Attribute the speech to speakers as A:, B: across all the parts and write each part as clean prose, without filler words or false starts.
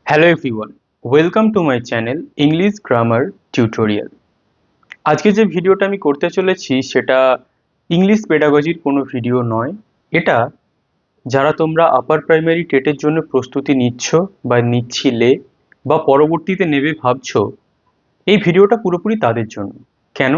A: Hello everyone, welcome to my channel English grammar tutorial. আজকে যে ভিডিওটা আমি করতে চলেছি সেটা ইংলিশ পেডাগজির কোনো ভিডিও নয়। এটা যারা তোমরা আপার প্রাইমারি টেটের জন্য প্রস্তুতি নিচ্ছ বা নিচ্ছিলে বা পরবর্তীতে নেবে ভাবছো, এই ভিডিওটা পুরোপুরি তাদের জন্য। কেন?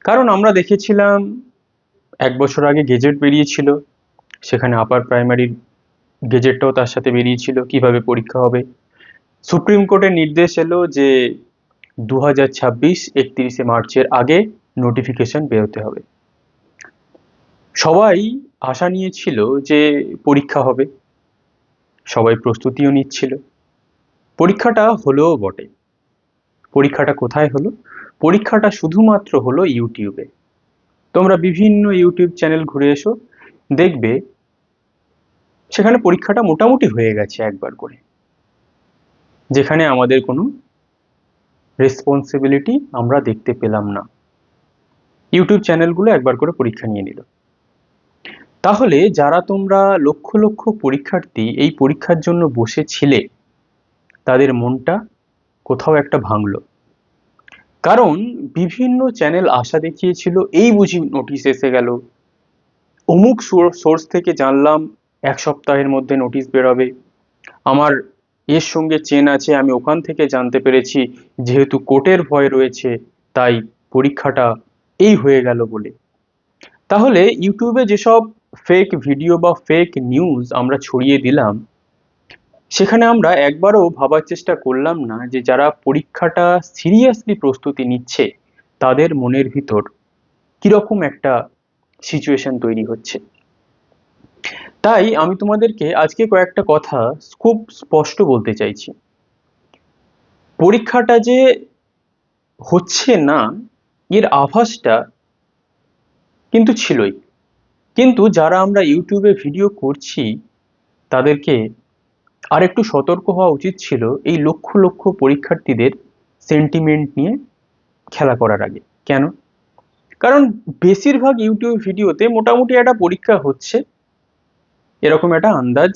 A: কারণ আমরা দেখেছিলাম 1 বছর আগে গেজেট বেরিয়েছিল, সেখানে আপার প্রাইমারির গেজেটটাও তার সাথে বেরিয়েছিল কিভাবে পরীক্ষা হবে। সুপ্রিম কোর্টের নির্দেশ এলো যে 2026 31শে মার্চের আগে নোটিফিকেশন বেরোতে হবে। সবাই আশা নিয়েছিল যে পরীক্ষা হবে, সবাই প্রস্তুতিও নিচ্ছিল। পরীক্ষাটা হলোও বটে। পরীক্ষাটা কোথায় হলো? পরীক্ষাটা শুধুমাত্র হলো ইউটিউবে। তোমরা বিভিন্ন ইউটিউব চ্যানেল ঘুরে এসো, দেখবে সেখানে পরীক্ষাটা মোটামুটি হয়ে গেছে একবার করে, যেখানে আমাদের কোনো রেসপন্সিবিলিটি আমরা দেখতে পেলাম না। ইউটিউব চ্যানেলগুলো একবার করে পরীক্ষা নিয়ে নিল। তাহলে যারা তোমরা লক্ষ লক্ষ পরীক্ষার্থী এই পরীক্ষার জন্য বসেছিলে, তাদের মনটা কোথাও একটা ভাঙলো। কারণ বিভিন্ন চ্যানেল আশা দেখিয়েছিল এই বুঝি নোটিশ এসে গেল, অমুক সোর্স থেকে জানলাম 1 সপ্তাহের মধ্যে নোটিশ বেরোবে, আমার এর সঙ্গে চেন আছে, আমি ওখান থেকে জানতে পেরেছি, যেহেতু কোর্টের ভয় রয়েছে তাই পরীক্ষাটা এই হয়ে গেল বলে। তাহলে ইউটিউবে যেসব ফেক ভিডিও বা ফেক নিউজ আমরা ছড়িয়ে দিলাম, সেখানে আমরা একবারও ভাবার চেষ্টা করলাম না যে যারা পরীক্ষাটা সিরিয়াসলি প্রস্তুতি নিচ্ছে তাদের মনের ভিতর কিরকম একটা সিচুয়েশন তৈরি হচ্ছে। তাই আমি তোমাদেরকে আজকে কয়েকটা কথা খুব স্পষ্ট বলতে চাইছি। পরীক্ষাটা যে হচ্ছে না এর আভাসটা কিন্তু ছিলই, কিন্তু যারা আমরা ইউটিউবে ভিডিও করছি তাদেরকে আর একটু সতর্ক হওয়া উচিত ছিল এই লক্ষ লক্ষ পরীক্ষার্থীদের সেন্টিমেন্ট নিয়ে খেলা করার আগে। কেন? কারণ বেশিরভাগ ইউটিউব ভিডিওতে মোটামুটি একটা পরীক্ষা হচ্ছে এরকম একটা আন্দাজ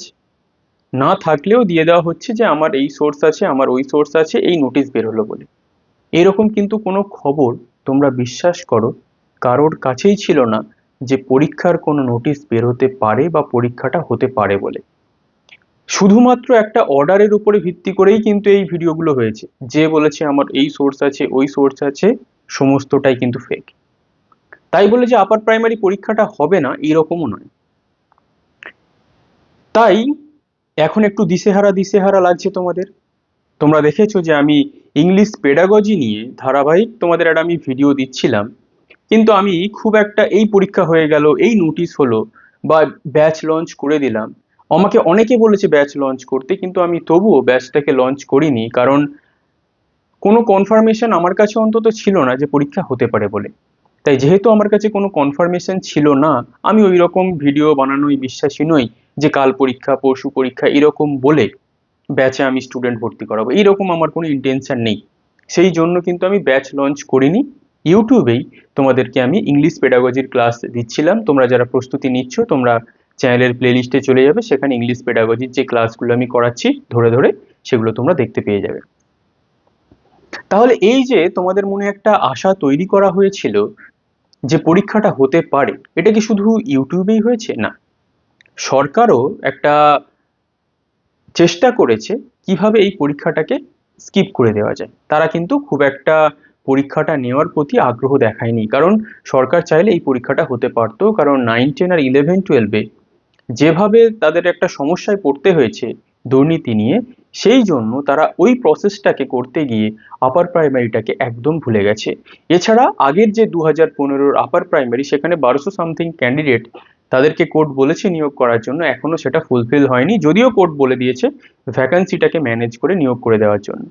A: না থাকলেও দিয়ে দেওয়া হচ্ছে যে আমার এই সোর্স আছে, আমার ওই সোর্স আছে, এই নোটিশ বেরোলো বলে। এরকম কিন্তু কোনো খবর তোমরা বিশ্বাস করো কারোর কাছেই ছিল না যে পরীক্ষার কোনো নোটিশ বেরোতে পারে বা পরীক্ষাটা হতে পারে বলে। শুধুমাত্র একটা অর্ডারের উপরে ভিত্তি করেই কিন্তু এই ভিডিওগুলো হয়েছে, যে বলেছে আমার এই সোর্স আছে ওই সোর্স আছে, সমস্তটাই কিন্তু ফেক। তাই বলে যে আপার প্রাইমারি পরীক্ষাটা হবে না এরকমও নয়। তাই এখন একটু দিশেহারা দিশেহারা লাগছে তোমাদের। তোমরা দেখেছো যে আমি ইংলিশ পেডাগজি নিয়ে ধারাবাহিক তোমাদের একটা আমি ভিডিও দিচ্ছিলাম, কিন্তু আমি খুব একটা এই পরীক্ষা হয়ে গেল, এই নোটিশ হলো বা ব্যাচ লঞ্চ করে দিলাম, আমাকে অনেকে বলেছে ব্যাচ লঞ্চ করতে, কিন্তু আমি তবুও ব্যাচটাকে লঞ্চ করিনি। কারণ কোনো কনফার্মেশন আমার কাছে অন্তত ছিল না যে পরীক্ষা হতে পারে বলে। তাই যেহেতু আমার কাছে কোনো কনফার্মেশন ছিল না, আমি ওই রকম ভিডিও বানানোই বিশ্বাসী নই যে কাল পরীক্ষা পরশু পরীক্ষা এরকম বলে ব্যাচে আমি স্টুডেন্ট ভর্তি করাবো, এইরকম আমার কোনো ইন্টেনশন নেই। সেই জন্য কিন্তু আমি ব্যাচ লঞ্চ করিনি। ইউটিউবেই তোমাদেরকে আমি ইংলিশ পেডাগজির ক্লাস দিচ্ছিলাম। তোমরা যারা প্রস্তুতি নিচ্ছ তোমরা চ্যানেলের প্লেলিস্টে চলে যাবে, সেখানে ইংলিশ পেডাগজির যে ক্লাসগুলো আমি করাচ্ছি ধরে ধরে সেগুলো তোমরা দেখতে পেয়ে যাবে। তাহলে এই যে তোমাদের মনে একটা আশা তৈরি করা হয়েছিল যে পরীক্ষাটা হতে পারে, এটা কি শুধু ইউটিউবেই হয়েছে? না, সরকারও একটা চেষ্টা করেছে কিভাবে এই পরীক্ষাটাকে স্কিপ করে দেওয়া যায়। তারা কিন্তু খুব একটা পরীক্ষাটা নেওয়ার প্রতি আগ্রহ দেখায়নি, কারণ সরকার চাইলে এই পরীক্ষাটা হতে পারতো। কারণ 9 10 আর 11 12-এ যেভাবে তাদের একটা সমস্যায় পড়তে হয়েছে দুর্নীতি নিয়ে, সেই জন্য তারা ওই প্রসেসটাকে করতে গিয়ে আপার প্রাইমারিটাকে একদম ভুলে গেছে। এছাড়া আগের যে 2015-র আপার প্রাইমারি, সেখানে 1200 সামথিং ক্যান্ডিডেট তাদেরকে কোর্ট বলেছে নিয়োগ করার জন্য, এখনো সেটা ফুলফিল হয়নি, যদিও কোর্ট বলে দিয়েছে ভ্যাকান্সিটাকে ম্যানেজ করে নিয়োগ করে দেওয়ার জন্য।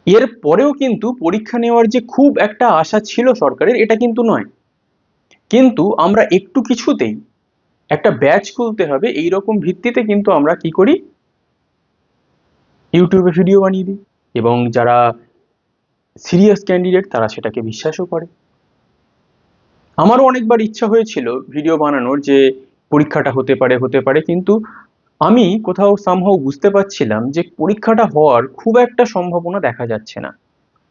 A: এর পরেও কিন্তু পরীক্ষা নেওয়ার যে খুব একটা আশা ছিল সরকারের, এটা কিন্তু নয়। কিন্তু আমরা একটু কিছুতেই একটা ব্যাচ খুলতে হবে এই রকম ভিত্তিতে কিন্তু আমরা কি করি, ইউটিউবে ভিডিও বানিয়ে দিই, এবং যারা সিরিয়াস ক্যান্ডিডেট তারা সেটাকে বিশ্বাসও করে। আমারও অনেকবার ইচ্ছা হয়েছিল ভিডিও বানানোর যে পরীক্ষাটা হতে পারে হতে পারে, কিন্তু আমি কোথাও সামহাও বুঝতে পারছিলাম যে পরীক্ষাটা হওয়ার খুব একটা সম্ভাবনা দেখা যাচ্ছে না।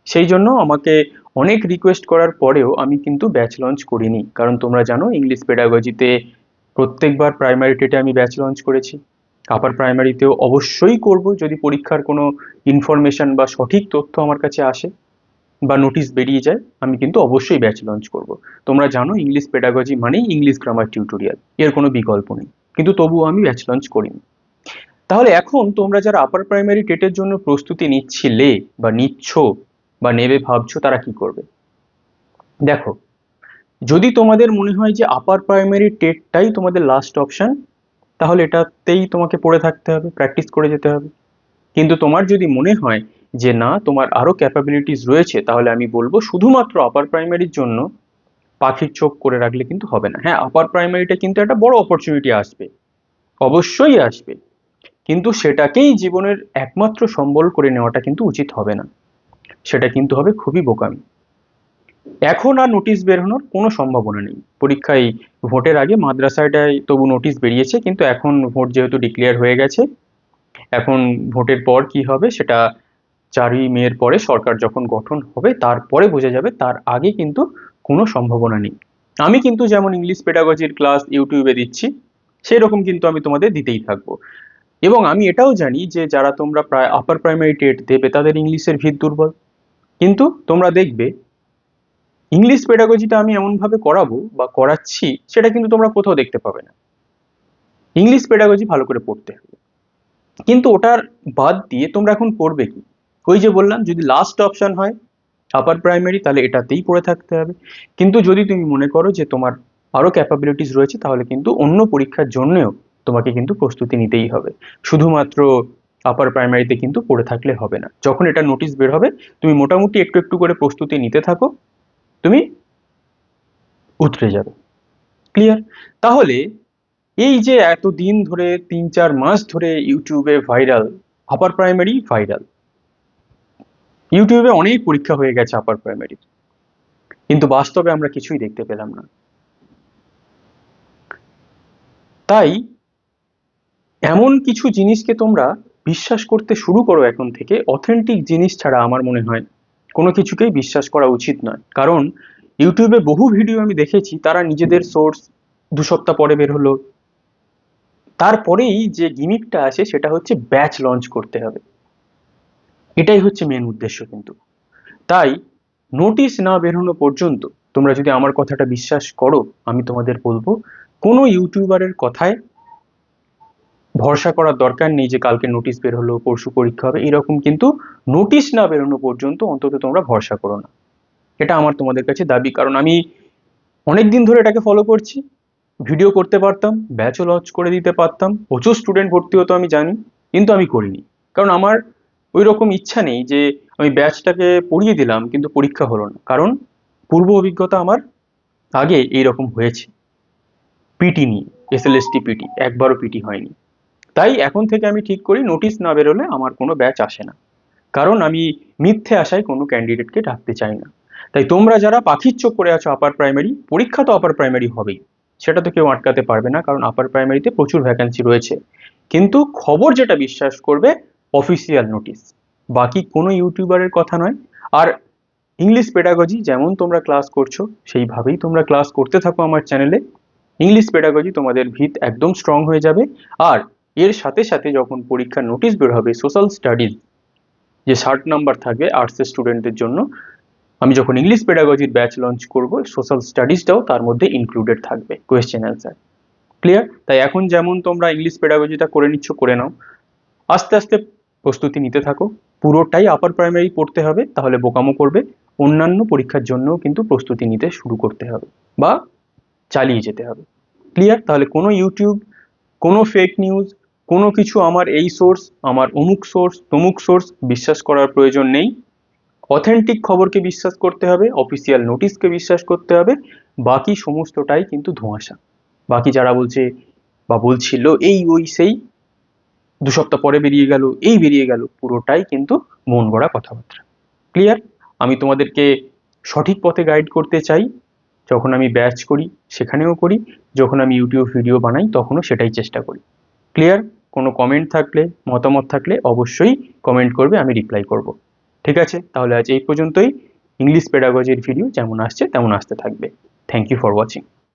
A: সেই জন্য আমাকে অনেক রিকোয়েস্ট করার পরেও আমি কিন্তু ব্যাচ লঞ্চ করিনি, কারণ তোমরা জানো ইংলিশ পেডাগজিতে প্রত্যেকবার প্রাইমারি টেটে আমি ব্যাচ লঞ্চ করেছি, আপার প্রাইমারিতেও অবশ্যই করব যদি পরীক্ষার কোনো ইনফরমেশন বা সঠিক তথ্য আমার কাছে আসে বা নোটিশ বেরিয়ে যায়, আমি কিন্তু অবশ্যই ব্যাচ লঞ্চ করব। তোমরা জানো ইংলিশ পেডাগজি মানেই ইংলিশ গ্রামার টিউটোরিয়াল, এর কোনো বিকল্প নেই, কিন্তু তবুও আমি ব্যাচ লঞ্চ করিনি। তাহলে এখন তোমরা যারা আপার প্রাইমারি টেটের জন্য প্রস্তুতি নিচ্ছিলে বা নিচ্ছ বা নেবে ভাবছো, তারা কি করবে? দেখো, যদি তোমাদের মনে হয় যে আপার প্রাইমারি টেটটাই তোমাদের লাস্ট অপশন, তাহলে এটাতেই তোমাকে পড়ে থাকতে হবে, প্র্যাকটিস করে যেতে হবে। কিন্তু তোমার যদি মনে হয় যে না, তোমার আরো ক্যাপাবিলিটিস রয়েছে, তাহলে আমি বলবো শুধুমাত্র আপার প্রাইমারির জন্য পাখির চোখ করে রাখলে কিন্তু হবে না। হ্যাঁ, আপার প্রাইমারিটা কিন্তু একটা বড় অপরচুনিটি আসবে, অবশ্যই আসবে, কিন্তু সেটাকেই জীবনের একমাত্র সম্বল করে নেওয়াটা কিন্তু উচিত হবে না, সেটা কিন্তু হবে খুবই বোকামি। এখন আর নোটিশ বেরোনোর কোনো সম্ভাবনা নেই। পরীক্ষায় ভোটের আগে মাদ্রাসাটায় তবু নোটিশ বেরিয়েছে, কিন্তু এখন ভোট যেহেতু ডিক্লেয়ার হয়ে গেছে, এখন ভোটের পর কি হবে সেটা 4ই মের পরে সরকার যখন গঠন হবে তারপরে বোঝা যাবে, তার আগে কিন্তু কোনো সম্ভাবনা নেই। আমি কিন্তু যেমন ইংলিশ পেডাগজির ক্লাস ইউটিউবে দিচ্ছি, সেই রকম কিন্তু আমি তোমাদের দিতেই থাকবো। এবং আমি এটাও জানি যে যারা তোমরা প্রায় আপার প্রাইমারি টেট দেবে তাদের ইংলিশের ভিত দুর্বল, কিন্তু তোমরা দেখবে ইংলিশ পেডাগজিটা আমি এমনভাবে করাবো বা করাচ্ছি, সেটা কিন্তু তোমরা কোথাও দেখতে পাবে না। ইংলিশ পেডাগজি ভালো করে পড়তে হবে, কিন্তু ওটার বাদ দিয়ে তোমরা এখন করবে কি? ওই যে বললাম, যদি লাস্ট অপশন হয় আপার প্রাইমারি, তাহলে এটাতেই পড়ে থাকতে হবে। কিন্তু যদি তুমি মনে করো যে তোমার আরো ক্যাপাবিলিটিস রয়েছে, তাহলে কিন্তু অন্য পরীক্ষার জন্যও তোমাকে কিন্তু প্রস্তুতি নিতেই হবে। শুধুমাত্র আপার প্রাইমারিতে কিন্তু পড়ে থাকলে হবে না। যখন এটা নোটিশ বের হবে, তুমি মোটামুটি একটু একটু করে প্রস্তুতি নিতে থাকো, তুমি উতরে যাবে। ক্লিয়ার? তাহলে এই যে এতদিন ধরে 3-4 মাস ধরে ইউটিউবে ভাইরাল, আপার প্রাইমারি ভাইরাল, ইউটিউবে অনেক পরীক্ষা হয়ে গেছে আপার প্রাইমারি, কিন্তু বাস্তবে আমরা কিছুই দেখতে পেলাম না। তাই এমন কিছু জিনিসকে তোমরা বিশ্বাস করতে শুরু করো এখন থেকে। অথেন্টিক জিনিস ছাড়া আমার মনে হয় কোনো কিছুকেই বিশ্বাস করা উচিত নয়। কারণ ইউটিউবে বহু ভিডিও আমি দেখেছি, তারা নিজেদের সোর্স 2 সপ্তাহ পরে বের হলো, তারপরেই যে গিমিকটা আসে সেটা হচ্ছে ব্যাচ লঞ্চ করতে হবে, এটাই হচ্ছে মেন উদ্দেশ্য। কিন্তু তাই নোটিশ না বেরোনো পর্যন্ত তোমরা যদি আমার কথাটা বিশ্বাস করো, আমি তোমাদের বলবো কোনো ইউটিউবারের কথায় ভরসা করার দরকার নেই যে কালকে নোটিশ বের হলো পরশু পরীক্ষা হবে, এরকম কিন্তু নোটিশ না বেরোনো পর্যন্ত অন্তত তোমরা ভরসা করো না। এটা আমার তোমাদের কাছে দাবি, কারণ আমি অনেকদিন ধরে এটাকে ফলো করছি। ভিডিও করতে পারতাম, ব্যাচও লঞ্চ করে দিতে পারতাম, প্রচুর স্টুডেন্ট ভর্তি হতো আমি জানি, কিন্তু আমি করিনি। কারণ আমার ওই রকম ইচ্ছা নেই যে আমি ব্যাচটাকে পড়িয়ে দিলাম কিন্তু পরীক্ষা হলো না। কারণ পূর্ব অভিজ্ঞতা আমার আগে এইরকম হয়েছে পিটি নিয়ে, এসএলএসটি পিটি, একবারও পিটি হয়নি। তাই এখন থেকে আমি ঠিক করি নোটিশ না বেরোলে আমার কোনো ব্যাচ আসে না, কারণ আমি মিথ্যে আশায় কোনো ক্যান্ডিডেটকে ডাকতে চাই না। তাই তোমরা যারা পাখির চোখ করে আছো আপার প্রাইমারি, পরীক্ষা তো আপার প্রাইমারি হবেই, সেটা তো কেউ আটকাতে পারবে না, কারণ আপার প্রাইমারিতে প্রচুর ভ্যাকান্সি রয়েছে। কিন্তু খবর যেটা বিশ্বাস করবে অফিসিয়াল নোটিশ, বাকি কোনো ইউটিউবারের কথা নয়। আর ইংলিশ পেডাগজি যেমন তোমরা ক্লাস করছো সেইভাবেই তোমরা ক্লাস করতে থাকো আমার চ্যানেলে। ইংলিশ পেডাগজি তোমাদের ভিত একদম স্ট্রং হয়ে যাবে। আর এর সাথে সাথে যখন পরীক্ষার নোটিশ বের হবে সোশ্যাল স্টাডিজ, যে 60 নাম্বার থাকবে আর্টসের স্টুডেন্টদের জন্য, আমি যখন ইংলিশ পেডাগজির ব্যাচ লঞ্চ করব, সোশ্যাল স্টাডিজটাও তার মধ্যে ইনক্লুডেড থাকবে, কোয়েশ্চেন অ্যান্সার। ক্লিয়ার? তাই এখন যেমন তোমরা ইংলিশ পেডাগজিটা করে নিচ্ছ, করে নাও, আস্তে আস্তে প্রস্তুতি নিতে থাকো। পুরোটাই আপার প্রাইমারি পড়তে হবে, তাহলে বোকামো করবে। অন্যান্য পরীক্ষার জন্যও কিন্তু প্রস্তুতি নিতে শুরু করতে হবে বা চালিয়ে যেতে হবে। ক্লিয়ার? তাহলে কোনো ইউটিউব, কোনো ফেক নিউজ, কোনো কিছু আমার এই সোর্স, আমার অমুক সোর্স, তমুক সোর্স বিশ্বাস করার প্রয়োজন নেই। অথেন্টিক খবরকে বিশ্বাস করতে হবে, অফিসিয়াল নোটিশকে বিশ্বাস করতে হবে। বাকি সমস্তটাই কিন্তু ধোঁয়াশা। বাকি যারা বলছে বা বলছিল এই ওই সেই 2 সপ্তাহ পরে বেরিয়ে গেল, এই বেরিয়ে গেল, পুরোটাই কিন্তু মন গড়া কথাবার্তা। ক্লিয়ার? আমি তোমাদেরকে সঠিক পথে গাইড করতে চাই। যখন আমি ব্যাচ করি সেখানেও করি, যখন আমি ইউটিউব ভিডিও বানাই তখনও সেটাই চেষ্টা করি। ক্লিয়ার? কোনো কমেন্ট থাকলে, মতামত থাকলে অবশ্যই কমেন্ট করবে, আমি রিপ্লাই করব। ঠিক আছে, তাহলে আজ এই পর্যন্তই। ইংলিশ পেডাগজির ভিডিও যেমন আসছে তেমন আসতে থাকবে। Thank you for watching.